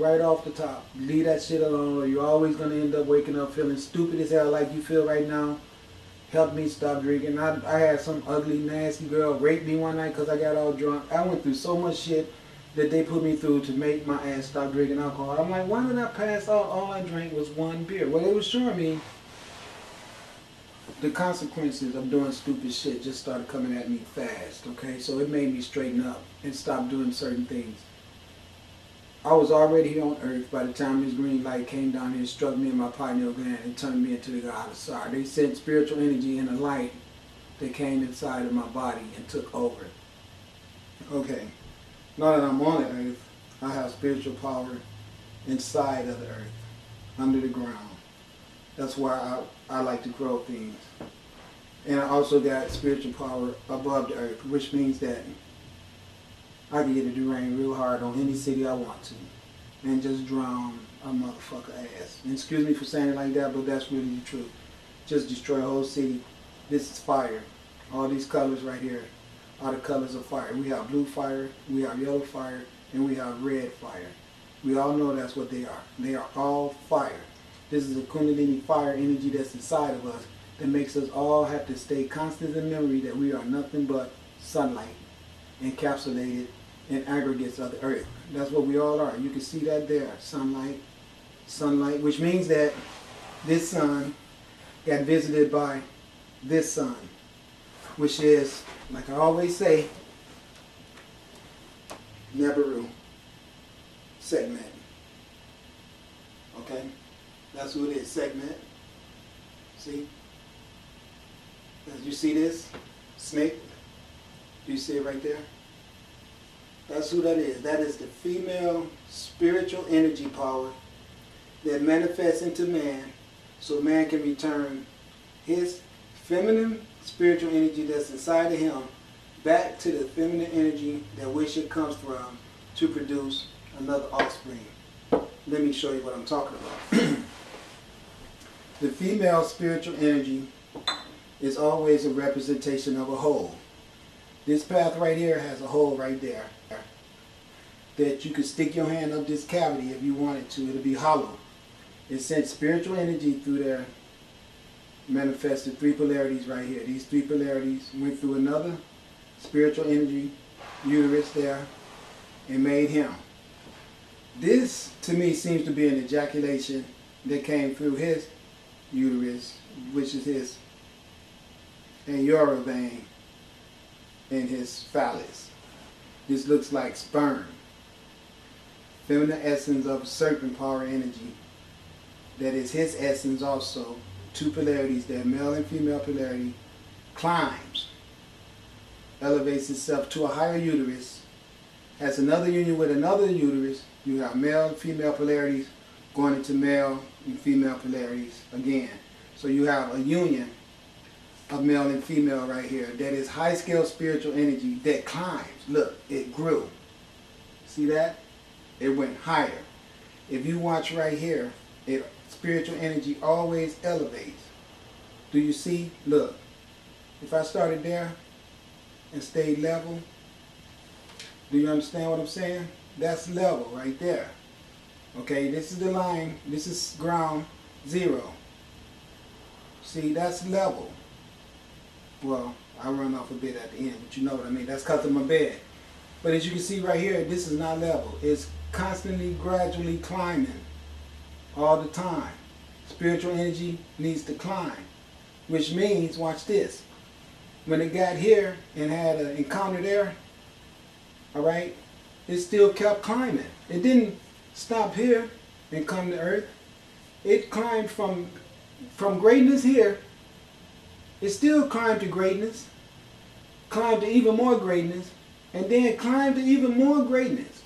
right off the top. Leave that shit alone, or you're always gonna end up waking up feeling stupid as hell like you feel right now. Help me stop drinking. I had some ugly, nasty girl rape me one night because I got all drunk. I went through so much shit that they put me through to make my ass stop drinking alcohol. I'm like, why did I pass out? All I drank was one beer. Well, they were showing me the consequences of doing stupid shit just started coming at me fast, okay? So it made me straighten up and stop doing certain things. I was already here on earth by the time this green light came down here and struck me in my pineal gland and turned me into the God of Sar. They sent spiritual energy and a light that came inside of my body and took over. Okay, now that I'm on the earth, I have spiritual power inside of the earth, under the ground. That's why I like to grow things. And I also got spiritual power above the earth, which means that I can get it to rain real hard on any city I want to and just drown a motherfucker ass. And excuse me for saying it like that, but that's really the truth. Just destroy a whole city. This is fire. All these colors right here are the colors of fire. We have blue fire, we have yellow fire, and we have red fire. We all know that's what they are. They are all fire. This is a Kundalini fire energy that's inside of us that makes us all have to stay constant in memory that we are nothing but sunlight encapsulated in aggregates of the earth. That's what we all are. You can see that there. Sunlight, which means that this sun got visited by this sun, which is, like I always say, Nibiru segment. Okay? That's who it is, segment. See? You see this? Snake? Do you see it right there? That's who that is. That is the female spiritual energy power that manifests into man so man can return his feminine spiritual energy that's inside of him back to the feminine energy that which it comes from to produce another offspring. Let me show you what I'm talking about. The female spiritual energy is always a representation of a whole. This path right here has a hole right there that you could stick your hand up this cavity if you wanted to. It'll be hollow. It sent spiritual energy through there, manifested three polarities right here. These three polarities went through another spiritual energy uterus there and made him. This, to me, seems to be an ejaculation that came through his uterus, which is his Ayura vein in his phallus. This looks like sperm. Feminine essence of serpent power energy. That is his essence also. Two polarities there, male and female polarity, climbs, elevates itself to a higher uterus, has another union with another uterus. You have male and female polarities going into male and female polarities again. So you have a union of male and female right here. That is high scale spiritual energy that climbs. Look, it grew. See that? It went higher. If you watch right here, spiritual energy always elevates. Do you see? Look, if I started there and stayed level, do you understand what I'm saying? That's level right there. Okay, this is the line. This is ground zero. See, that's level. Well, I run off a bit at the end, but you know what I mean. That's because of my bed. But as you can see right here, this is not level. It's constantly, gradually climbing all the time. Spiritual energy needs to climb, which means, watch this. When it got here and had an encounter there, all right, it still kept climbing. It didn't stop here and come to earth. It climbed from greatness here. It still climbed to greatness, climbed to even more greatness, and then climbed to even more greatness.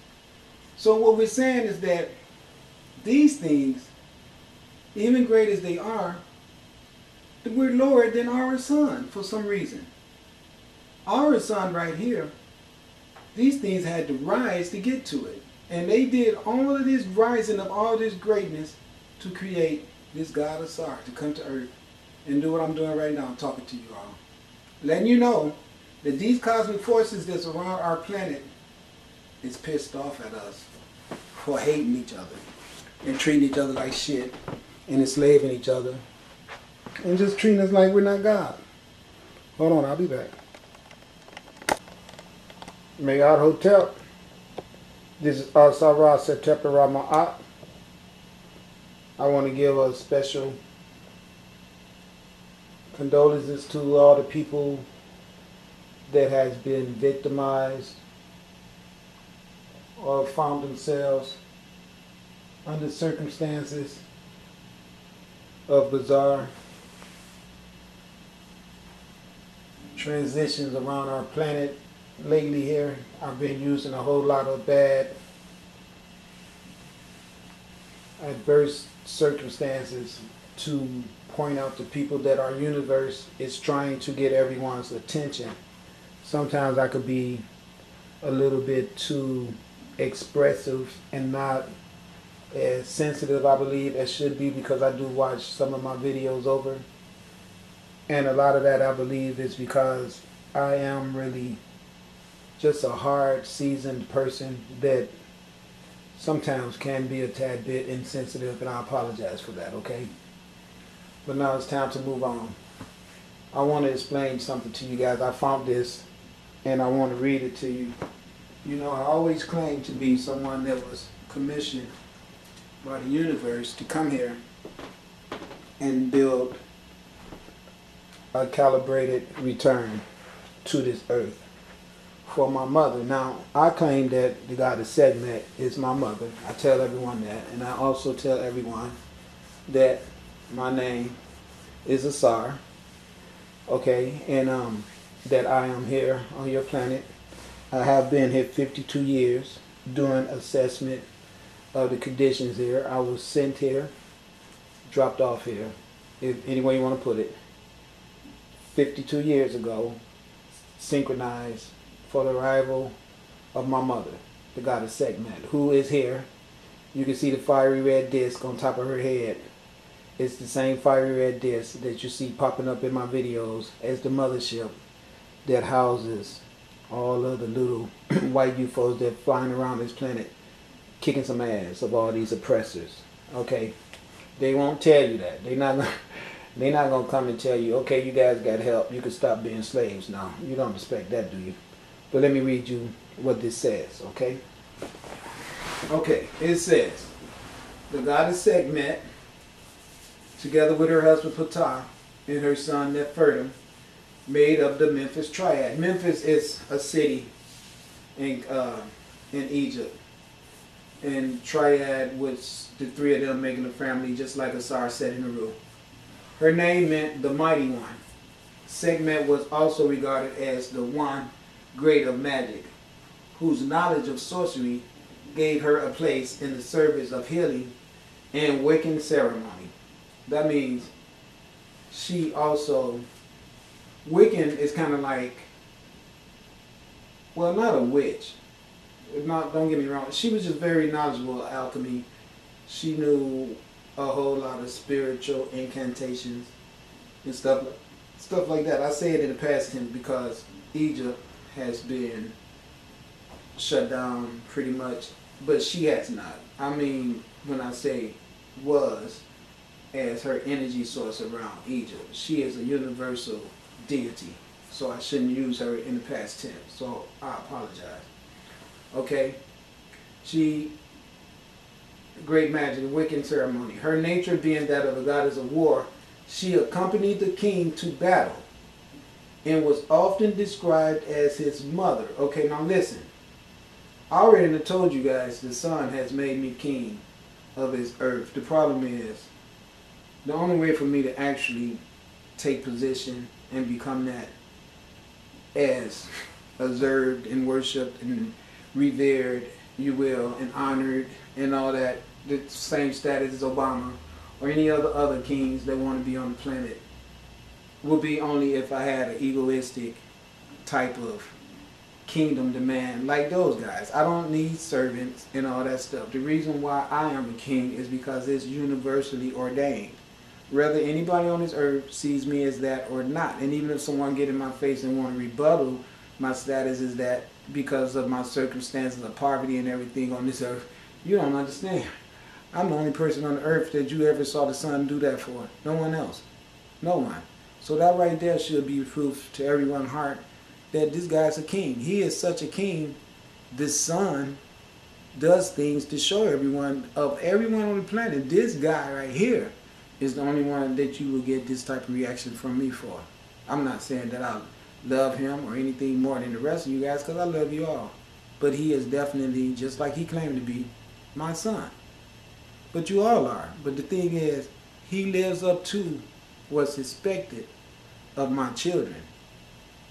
So what we're saying is that these things, even great as they are, we're lower than our sun for some reason. Our sun right here, these things had to rise to get to it. And they did all of this rising of all this greatness to create this God of Sar, to come to earth and do what I'm doing right now. I'm talking to you all. Letting you know that these cosmic forces that's around our planet is pissed off at us. for hating each other and treating each other like shit and enslaving each other and just treating us like we're not God. Hold on, I'll be back. Mayad Hotel. This is Sarah Setep Rama'at. I want to give a special condolences to all the people that has been victimized or found themselves under circumstances of bizarre transitions around our planet. Lately here, I've been using a whole lot of bad adverse circumstances to point out to people that our universe is trying to get everyone's attention. Sometimes I could be a little bit too expressive and not as sensitive, I believe, as should be, because I do watch some of my videos over. And a lot of that, I believe, is because I am really just a hard, seasoned person that sometimes can be a tad bit insensitive, and I apologize for that, okay? But now it's time to move on. I want to explain something to you guys. I found this, and I want to read it to you. You know, I always claimed to be someone that was commissioned by the universe to come here and build a calibrated return to this earth for my mother. Now, I claim that the goddess Sekhmet is my mother. I tell everyone that, and I also tell everyone that my name is Asar, okay, and that I am here on your planet. I have been here 52 years doing assessment of the conditions here. I was sent here, dropped off here, if any way you want to put it, 52 years ago, synchronized for the arrival of my mother, the goddess Sekhmet, who is here. You can see the fiery red disc on top of her head. It's the same fiery red disc that you see popping up in my videos as the mothership that houses all of the little white UFOs that are flying around this planet kicking some ass of all these oppressors. Okay, they won't tell you that. They're not gonna come and tell you, okay, you guys got help, you can stop being slaves now. You don't expect that, do you? But let me read you what this says, okay? Okay, it says, the goddess Sekhmet, together with her husband Ptah and her son Nefertum, made up the Memphis Triad. Memphis is a city in Egypt. And Triad was the three of them making a family, just like Asar said in the rule. Her name meant the mighty one. Sekhmet was also regarded as the one great of magic, whose knowledge of sorcery gave her a place in the service of healing and Wiccan ceremony. That means she also, Wiccan is kind of like, well, not a witch. Don't get me wrong. She was just very knowledgeable of alchemy. She knew a whole lot of spiritual incantations and stuff like that. I say it in the past tense because Egypt has been shut down pretty much, but she has not. I mean, when I say was, as her energy source around Egypt, she is a universal deity, so I shouldn't use her in the past tense, so I apologize. Okay, she, great magic, Wiccan ceremony. Her nature being that of a goddess of war, she accompanied the king to battle and was often described as his mother. Okay, now listen. I already told you guys the sun has made me king of his earth. The problem is, the only way for me to actually take position and become that as observed and worshipped and revered, you will, and honored and all that, the same status as Obama or any other kings that want to be on the planet, would be only if I had an egoistic type of kingdom demand like those guys. I don't need servants and all that stuff. The reason why I am a king is because it's universally ordained. Whether anybody on this earth sees me as that or not. And even if someone get in my face and want to rebuttal my status is that because of my circumstances of poverty and everything on this earth, You don't understand. I'm the only person on the earth that you ever saw the sun do that for. No one else. No one. So that right there should be proof to everyone's heart that this guy's a king. He is such a king. The sun does things to show everyone, of everyone on the planet, this guy right here is the only one that you will get this type of reaction from me for. I'm not saying that I love him or anything more than the rest of you guys, because I love you all. But he is definitely, just like he claimed to be, my son. But you all are. But the thing is, he lives up to what's expected of my children.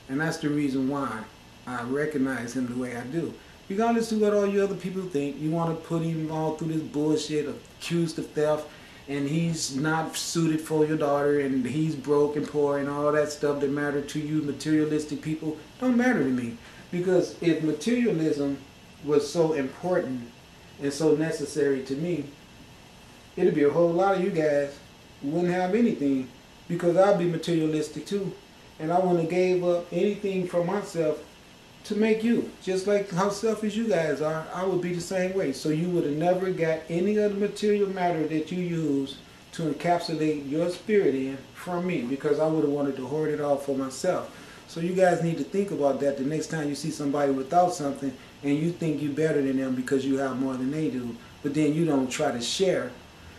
And that's the reason why I recognize him the way I do. Regardless of what all you other people think, you want to put him all through this bullshit, accused of theft, and he's not suited for your daughter, and he's broke and poor, and all that stuff that matter to you materialistic people don't matter to me. Because if materialism was so important and so necessary to me, it'd be a whole lot of you guys who wouldn't have anything, because I'd be materialistic too. And I wouldn't have gave up anything for myself to make you. Just like how selfish you guys are, I would be the same way. So you would have never got any of the material matter that you use to encapsulate your spirit in from me, because I would have wanted to hoard it all for myself. So you guys need to think about that the next time you see somebody without something and you think you're better than them because you have more than they do, but then you don't try to share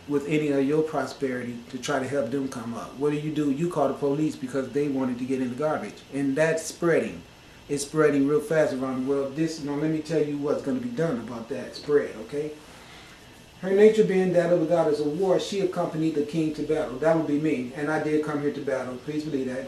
with any of your prosperity to try to help them come up. What do? You call the police because they wanted to get in the garbage. And that's spreading. It's spreading real fast around the world. Now let me tell you what's going to be done about that spread, okay? Her nature being that of a goddess of war, she accompanied the king to battle. That would be me. And I did come here to battle, please believe that.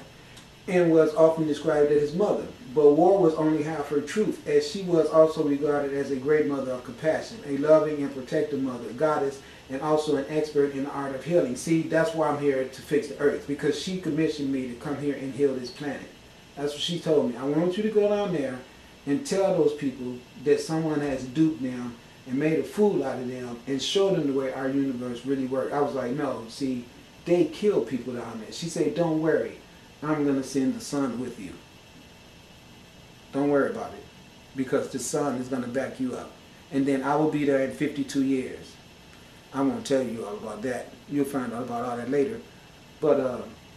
And was often described as his mother. But war was only half her truth, as she was also regarded as a great mother of compassion, a loving and protective mother, goddess, and also an expert in the art of healing. See, that's why I'm here to fix the earth, because she commissioned me to come here and heal this planet. That's what she told me. I want you to go down there and tell those people that someone has duped them and made a fool out of them and show them the way our universe really works. I was like, no, see, they kill people down there. She said, don't worry. I'm going to send the sun with you. Don't worry about it, because the sun is going to back you up. And then I will be there in 52 years. I won't tell you all about that. You'll find out about all that later. But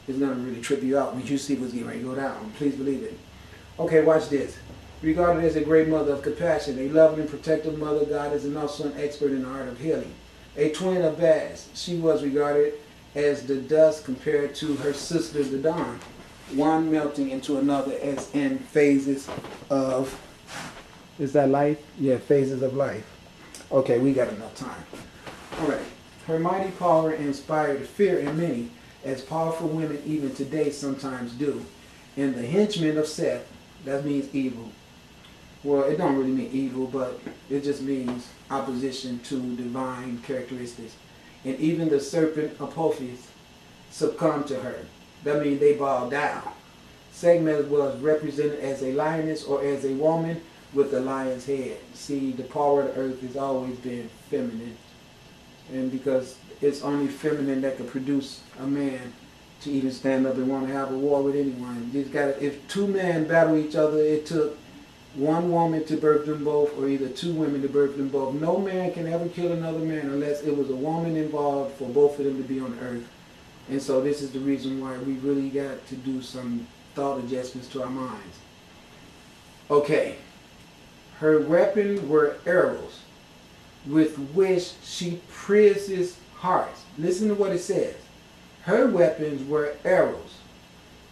it's going to really trip you out when you see what's getting ready to go down. Please believe it. Okay, watch this. Regarded as a great mother of compassion, a loving and protective mother, goddess, and also an expert in the art of healing. A twin of Baz, she was regarded as the dust compared to her sister, the dawn, one melting into another as in phases of, is that life? Yeah, phases of life. Okay, we got enough time. All right. Her mighty power inspired fear in many, as powerful women even today sometimes do. And the henchmen of Seth, that means evil. Well, it don't really mean evil, but it just means opposition to divine characteristics. And even the serpent Apophis succumbed to her. That means they bowed down. Sekhmet was represented as a lioness or as a woman with a lion's head. See, the power of the earth has always been feminine. And because it's only feminine that can produce a man to even stand up and want to have a war with anyone. If two men battle each other, it took one woman to birth them both, or either two women to birth them both. No man can ever kill another man unless it was a woman involved for both of them to be on the earth. And so this is the reason why we really got to do some thought adjustments to our minds. Okay. Her weapons were arrows, with which she pierces hearts. Listen to what it says. Her weapons were arrows,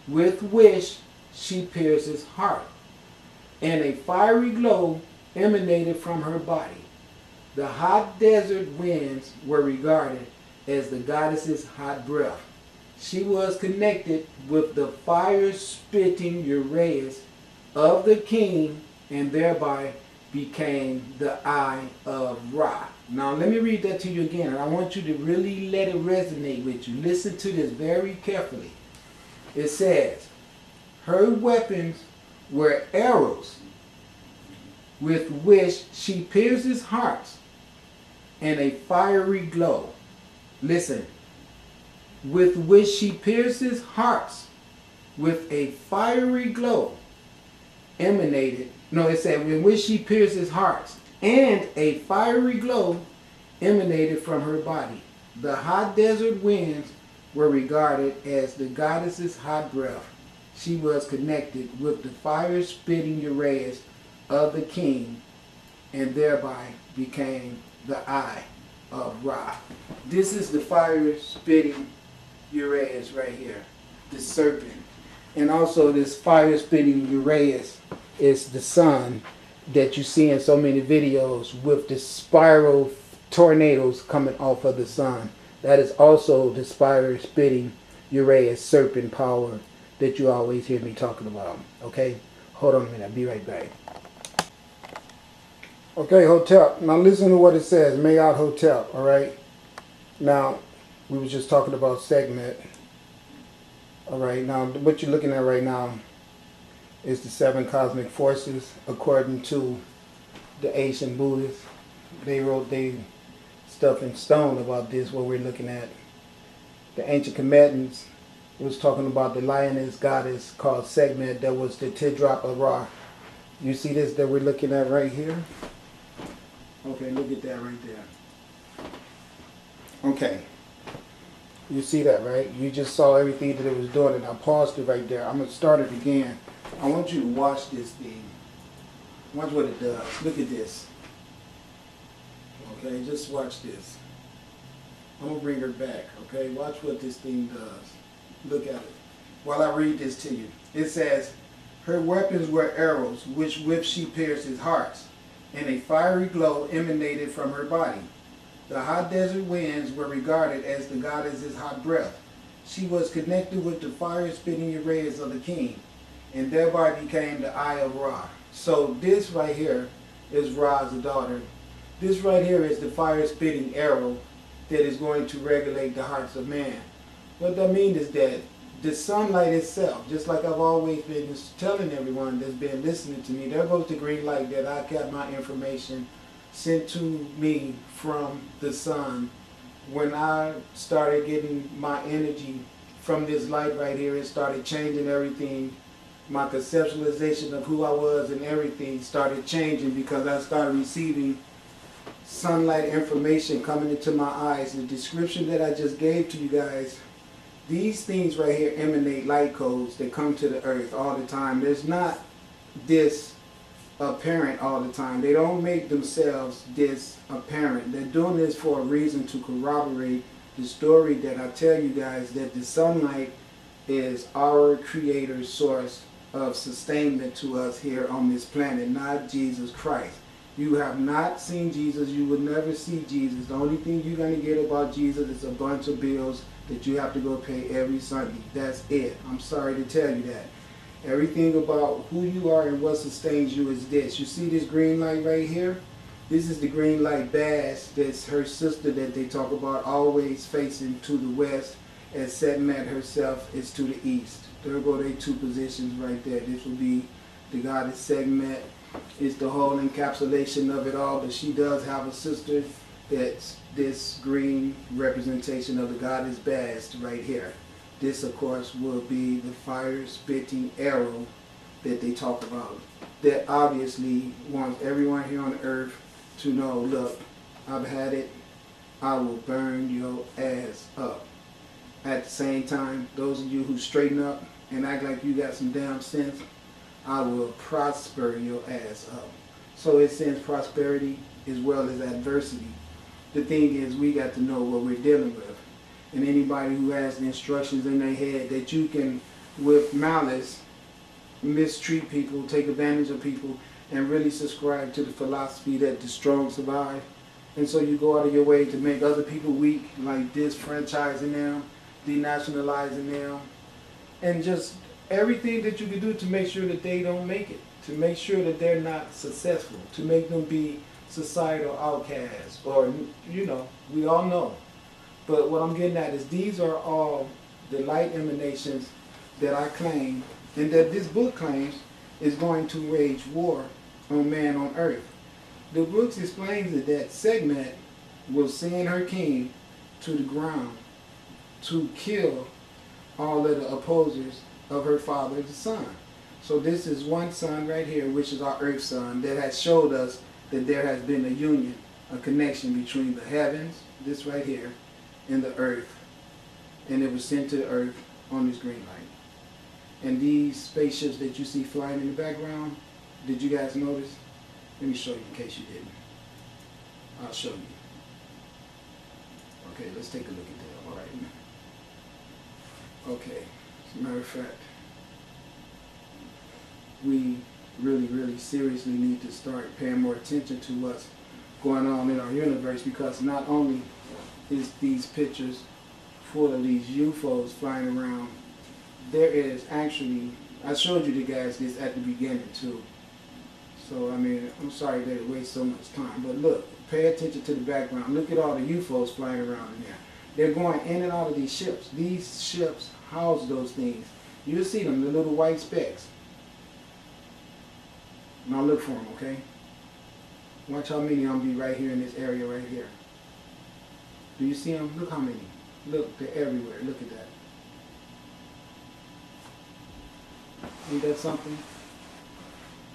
with which she pierces heart, and a fiery glow emanated from her body. The hot desert winds were regarded as the goddess's hot breath. She was connected with the fire-spitting Uraeus of the king, and thereby became the eye of Ra. Now let me read that to you again, and I want you to really let it resonate with you. Listen to this very carefully. It says, her weapons were arrows, with which she pierces hearts, and a fiery glow. Listen. With which she pierces hearts, with a fiery glow emanated. No, it said, with which she pierces hearts, and a fiery glow emanated from her body. The hot desert winds were regarded as the goddess's hot breath. She was connected with the fire-spitting Uraeus of the king, and thereby became the eye of Ra. This is the fire-spitting Uraeus right here, the serpent. And also this fire-spitting Uraeus is the sun that you see in so many videos with the spiral tornadoes coming off of the sun. That is also the fire-spitting Uraeus serpent power that you always hear me talking about. Okay? Hold on a minute. I'll be right back. Okay, Hotep. Now listen to what it says. Mayat Hotep. Alright? Now, we was just talking about Sekhmet. Alright, now what you're looking at right now is the 7 cosmic forces according to the ancient Buddhists. They wrote their stuff in stone about this, what we're looking at. The ancient Commetans was talking about the lioness goddess called Sekhmet that was the teardrop of Ra. You see this that we're looking at right here? Okay, look at that right there. Okay. You see that, right? You just saw everything that it was doing, and I paused it right there. I'm going to start it again. I want you to watch this thing. Watch what it does. Look at this. Okay, just watch this. I'm going to bring her back, okay? Watch what this thing does. Look at it. While I read this to you. It says, her weapons were arrows, with she pierces hearts, and a fiery glow emanated from her body. The hot desert winds were regarded as the goddess's hot breath. She was connected with the fire-spitting Uraeus of the king, and thereby became the eye of Ra. So this right here is Ra's daughter. This right here is the fire-spitting arrow that is going to regulate the hearts of man. What that means is that the sunlight itself, just like I've always been telling everyone that's been listening to me, there goes the green light that I got my information sent to me from the sun. When I started getting my energy from this light right here, it started changing everything. My conceptualization of who I was and everything started changing because I started receiving sunlight information coming into my eyes. The description that I just gave to you guys, these things right here emanate light codes that come to the earth all the time. There's not this apparent all the time. They don't make themselves this apparent. They're doing this for a reason, to corroborate the story that I tell you guys, that the sunlight is our creator's source of sustainment to us here on this planet, not Jesus Christ. You have not seen Jesus. You will never see Jesus. The only thing you're going to get about Jesus is a bunch of bills that you have to go pay every Sunday. That's it. I'm sorry to tell you that. Everything about who you are and what sustains you is this. You see this green light right here? This is the green light Baz. That's her sister that they talk about, always facing to the west, as Sekhmet herself is to the east. There go their 2 positions right there. This will be the goddess Sekhmet. It's the whole encapsulation of it all, but she does have a sister that's this green representation of the goddess Baz right here. This, of course, will be the fire-spitting arrow that they talk about. That obviously wants everyone here on earth to know, look, I've had it. I will burn your ass up. At the same time, those of you who straighten up and act like you got some damn sense, I will prosper your ass up. So it sends prosperity as well as adversity. The thing is, we got to know what we're dealing with. And anybody who has the instructions in their head that you can, with malice, mistreat people, take advantage of people, and really subscribe to the philosophy that the strong survive. And so you go out of your way to make other people weak, like disfranchising them, denationalizing them, and just everything that you can do to make sure that they don't make it, to make sure that they're not successful, to make them be societal outcasts, or, you know, we all know. But what I'm getting at is these are all the light emanations that I claim, and that this book claims is going to wage war on man on earth. The book explains it that Sekhmet will send her king to the ground to kill all of the opposers of her father, the sun. So this is one sun right here, which is our earth sun, that has showed us that there has been a union, a connection between the heavens, this right here, and the earth. And it was sent to the earth on this green light. And these spaceships that you see flying in the background, did you guys notice? Let me show you in case you didn't. I'll show you. Okay, let's take a look at that, all right? Okay, as a matter of fact, we really seriously need to start paying more attention to what's going on in our universe, because not only is these pictures full of these UFOs flying around, there is actually, I showed you guys this at the beginning too. So I mean, I'm sorry that it wastes so much time, but look, pay attention to the background. Look at all the UFOs flying around in there. They're going in and out of these ships. These ships house those things. You'll see them, the little white specks. Now look for them, okay? Watch how many of them be right here in this area right here. Do you see them? Look how many. Look, they're everywhere. Look at that. Ain't that something?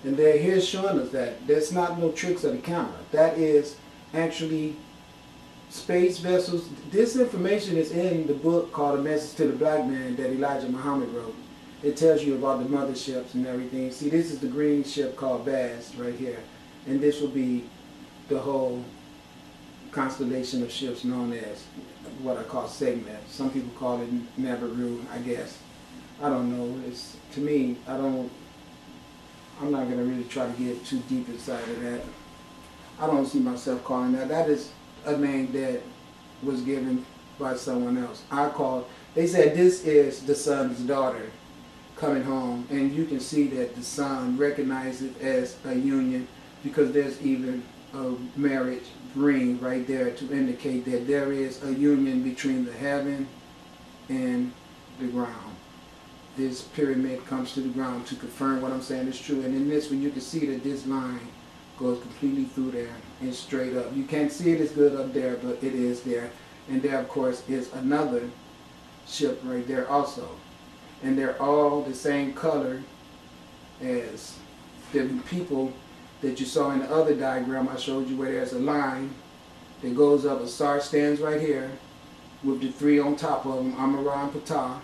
And they're here showing us that. That's not no tricks of the camera. That is actually space vessels. This information is in the book called A Message to the Black Man that Elijah Muhammad wrote. It tells you about the motherships and everything. See, this is the green ship called Baz right here. And this will be the whole constellation of ships known as what I call Segmet. Some people call it Nabaru, I guess. I don't know. It's, to me, I'm not going to really try to get too deep inside of that. I don't see myself calling that. That is a name that was given by someone else. They said this is the son's daughter coming home, and you can see that the son recognizes it as a union, because there's even a marriage ring right there to indicate that there is a union between the heaven and the ground. This pyramid comes to the ground to confirm what I'm saying is true. And in this one, you can see that this line goes completely through there and straight up. You can't see it as good up there, but it is there. And there, of course, is another ship right there also. And they're all the same color as the people that you saw in the other diagram I showed you, where there's a line that goes up. A star stands right here with the three on top of them, Amara and Ptah.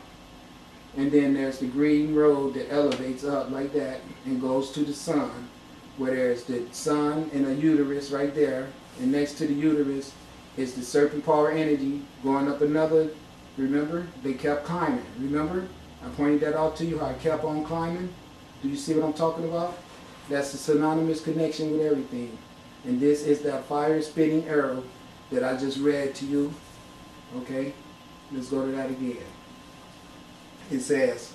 And then there's the green road that elevates up like that and goes to the sun, where there's the sun and a uterus right there. And next to the uterus is the serpent power energy going up another. Remember? They kept climbing. Remember? I pointed that out to you, how I kept on climbing. Do you see what I'm talking about? That's a synonymous connection with everything. And this is that fire-spitting arrow that I just read to you. Okay? Let's go to that again. It says,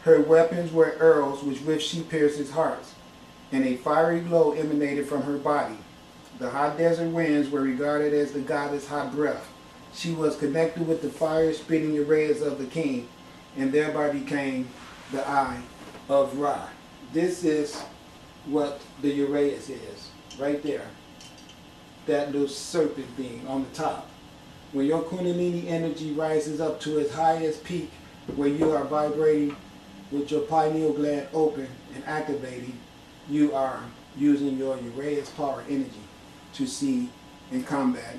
her weapons were arrows with which she pierces hearts, and a fiery glow emanated from her body. The hot desert winds were regarded as the goddess hot breath. She was connected with the fire-spitting arrays of the king, and thereby became the eye of Ra. This is what the Uraeus is, right there. That little serpent thing on the top. When your Kundalini energy rises up to its highest peak, where you are vibrating with your pineal gland open and activating, you are using your Uraeus power energy to see and combat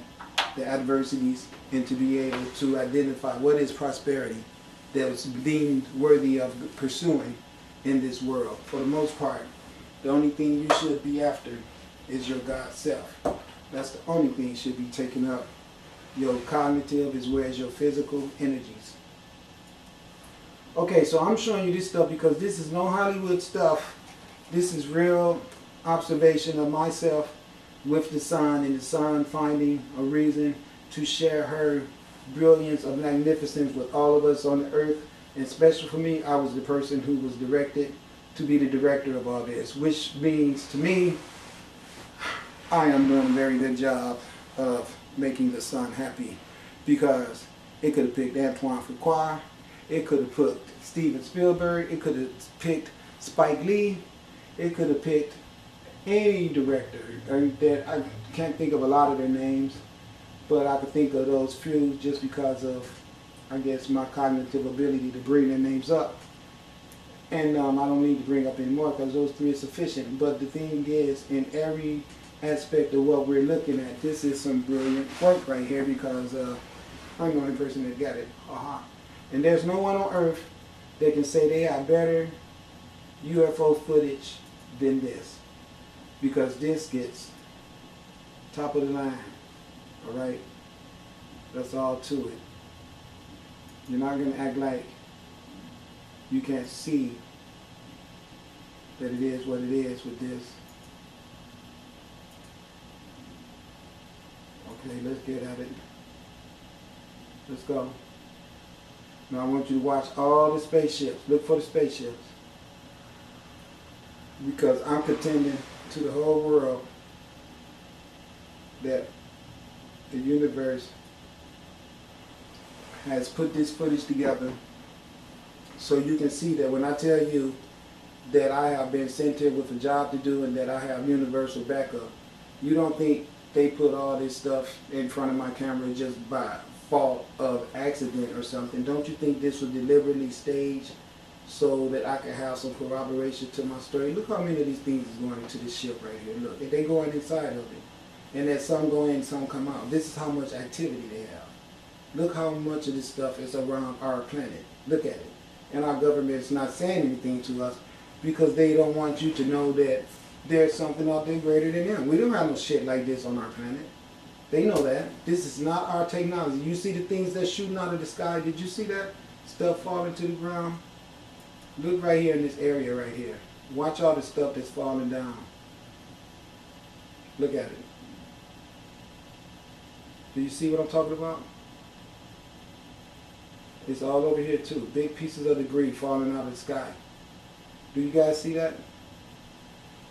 the adversities and to be able to identify what is prosperity that is deemed worthy of pursuing in this world. For the most part, the only thing you should be after is your God self. That's the only thing should be taken up. Your cognitive as well as your physical energies. Okay, so I'm showing you this stuff because this is no Hollywood stuff. This is real observation of myself with the sun, and the sun finding a reason to share her brilliance of magnificence with all of us on the earth. And special for me, I was the person who was directed to be the director of all this, which means to me, I am doing a very good job of making the sun happy, because it could have picked Antoine Fuqua, it could have put Steven Spielberg, it could have picked Spike Lee, it could have picked any director. That I can't think of a lot of their names, but I could think of those few just because of, I guess, my cognitive ability to bring their names up. And I don't need to bring up any more because those three are sufficient. But the thing is, in every aspect of what we're looking at. This is some brilliant work right here because I'm the only person that got it. And there's no one on earth that can say they have better UFO footage than this, because this gets top of the line. All right, that's all to it. You're not going to act like you can't see that it is what it is with this. Okay, let's get at it. Let's go. Now I want you to watch all the spaceships. Look for the spaceships. Because I'm contending to the whole world that the universe has put this footage together so you can see that when I tell you that I have been sent here with a job to do and that I have universal backup, you don't think they put all this stuff in front of my camera just by fault of accident or something. Don't you think this was deliberately staged so that I could have some corroboration to my story? Look how many of these things is going into this ship right here. Look, they going inside of it. And there's some go in, some come out. This is how much activity they have. Look how much of this stuff is around our planet. Look at it. And our government is not saying anything to us because they don't want you to know that there's something out there greater than them. We don't have no shit like this on our planet. They know that. This is not our technology. You see the things that's shooting out of the sky? Did you see that stuff falling to the ground? Look right here in this area right here. Watch all the stuff that's falling down. Look at it. Do you see what I'm talking about? It's all over here too. Big pieces of debris falling out of the sky. Do you guys see that?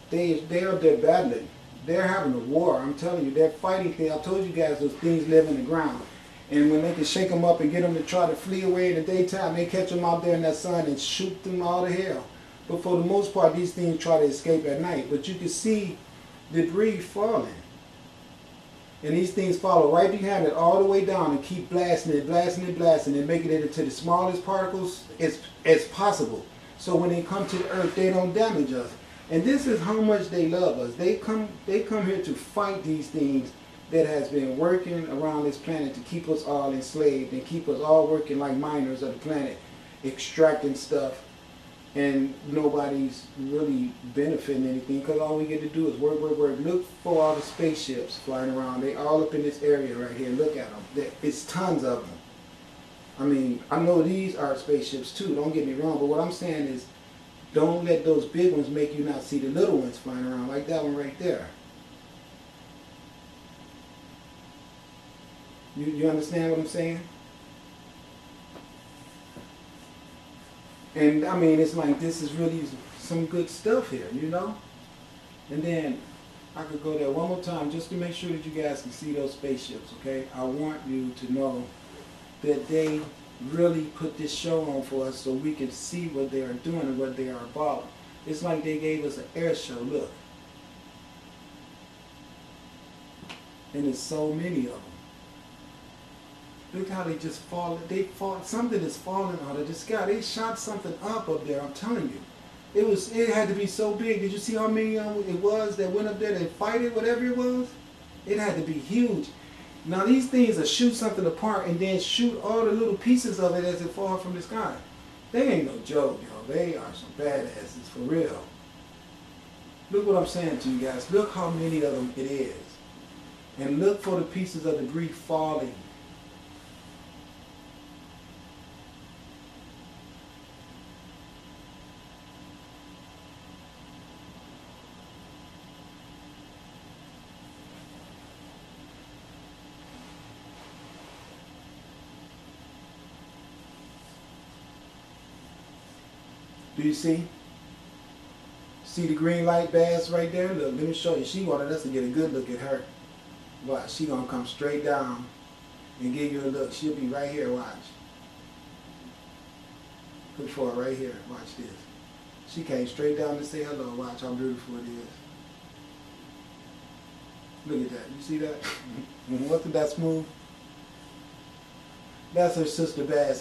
They're battling. They're having a war. I'm telling you, they're fighting things. I told you guys those things live in the ground. And when they can shake them up and get them to try to flee away in the daytime, they catch them out there in that sun and shoot them all to hell. But for the most part, these things try to escape at night. But you can see debris falling. And these things follow right behind it all the way down and keep blasting it, blasting it, blasting it, making it into the smallest particles as possible. So when they come to the earth, they don't damage us. And this is how much they love us. They come here to fight these things that has been working around this planet to keep us all enslaved and keep us all working like miners of the planet, extracting stuff, and nobody's really benefiting anything because all we get to do is work, work, work. Look for all the spaceships flying around. They all up in this area right here. Look at them. It's tons of them. I mean, I know these are spaceships too, don't get me wrong, but what I'm saying is don't let those big ones make you not see the little ones flying around, like that one right there. You understand what I'm saying? And I mean, it's like this is really some good stuff here, you know? And then I could go there one more time just to make sure that you guys can see those spaceships, okay? I want you to know that they really put this show on for us so we can see what they are doing and what they are about. It's like they gave us an air show, look. And there's so many of them. Look how they just fall. Something is falling out of the sky. They shot something up there, I'm telling you. It had to be so big. Did you see how many it was that went up there and fight it, whatever it was? It had to be huge. Now these things will shoot something apart and then shoot all the little pieces of it as it falls from the sky. They ain't no joke, yo. They are some badasses, for real. Look what I'm saying to you guys. Look how many of them it is. And look for the pieces of debris falling. Do you see? See the green light bass right there? Look, let me show you. She wanted us to get a good look at her. Watch, she gonna come straight down and give you a look. She'll be right here, watch. Look for her right here, watch this. She came straight down to say hello, watch how beautiful it is. Look at that, you see that? Wasn't that smooth? That's her sister bass.